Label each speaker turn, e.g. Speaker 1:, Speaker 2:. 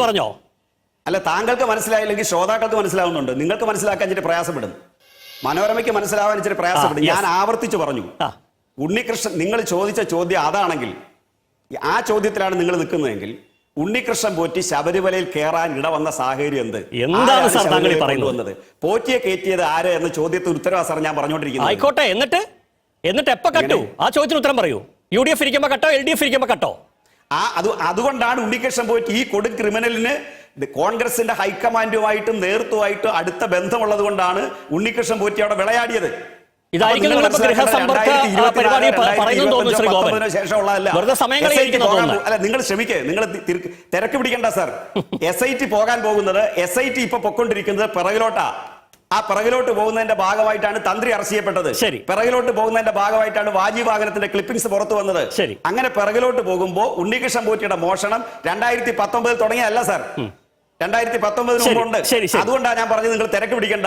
Speaker 1: പറഞ്ഞോ?
Speaker 2: അല്ല, താങ്കൾക്ക് മനസ്സിലായില്ലെങ്കിൽ ശ്രോതാക്കൾക്ക് മനസ്സിലാവുന്നുണ്ട്, നിങ്ങൾക്ക് മനസ്സിലാക്കാൻ ഇച്ചിരി പ്രയാസപ്പെടും, മനോരമയ്ക്ക് മനസ്സിലാവാൻ ഇച്ചിരി പ്രയാസപ്പെടും. ഞാൻ ആവർത്തിച്ചു പറഞ്ഞു, ഉണ്ണികൃഷ്ണൻ നിങ്ങൾ ചോദിച്ച ചോദ്യം അതാണെങ്കിൽ, ആ ചോദ്യത്തിലാണ് നിങ്ങൾ നിൽക്കുന്നതെങ്കിൽ, ഉണ്ണികൃഷ്ണൻ പോറ്റി ശബരിമലയിൽ കയറാൻ ഇടവന്ന സാഹചര്യം
Speaker 1: എന്താണ് സാർ താങ്കൾ പറയുന്നത്?
Speaker 2: പോറ്റിയെ കയറ്റിയത് ആര് എന്ന ചോദ്യത്തിന് ഉത്തരവാ സാർ ഞാൻ പറഞ്ഞുകൊണ്ടിരിക്കുന്നത്.
Speaker 1: ആയിക്കോട്ടെ, എന്നിട്ട് എപ്പോ കട്ടു? ആ ചോദ്യത്തിന് ഉത്തരം പറയൂ. UDF ഇരിക്കുമ്പോ കട്ടോ, LDF ഇരിക്കുമ്പോ കട്ടോ?
Speaker 2: അതുകൊണ്ടാണ് ഉണ്ണികൃഷ്ണൻ പോറ്റി ഈ കൊടും ക്രിമിനലിന് കോൺഗ്രസിന്റെ ഹൈക്കമാൻഡുമായിട്ടും നേതൃത്വമായിട്ടും അടുത്ത ബന്ധമുള്ളത് കൊണ്ടാണ് ഉണ്ണികൃഷ്ണൻ പോറ്റി അവിടെ വിളയാടിയത്. നിങ്ങൾ ക്ഷമിക്കേ, നിങ്ങൾ തിരക്ക് പിടിക്കണ്ട സാർ. SIT പോകാൻ പോകുന്നത്, SIT ഇപ്പൊ പൊക്കൊണ്ടിരിക്കുന്നത് പിറകിലോട്ടാ. ആ പിറകിലോട്ട് പോകുന്നതിന്റെ ഭാഗമായിട്ടാണ് തന്ത്രി അറസ്റ്റ് ചെയ്യപ്പെട്ടത്. പിറകിലോട്ട് പോകുന്നതിന്റെ ഭാഗമായിട്ടാണ് വാജീവാഹനത്തിന്റെ ക്ലിപ്പിംഗ്സ് പുറത്തു വന്നത്. അങ്ങനെ പിറകിലോട്ട് പോകുമ്പോൾ ഉണ്ണികൃഷ്ണൻ പോറ്റിയുടെ മോഷണം 2019 തുടങ്ങിയതല്ല സാർ, 2019 മുമ്പുണ്ട്. അതുകൊണ്ടാണ് ഞാൻ പറഞ്ഞത് നിങ്ങൾ തിരക്ക് പിടിക്കണ്ട.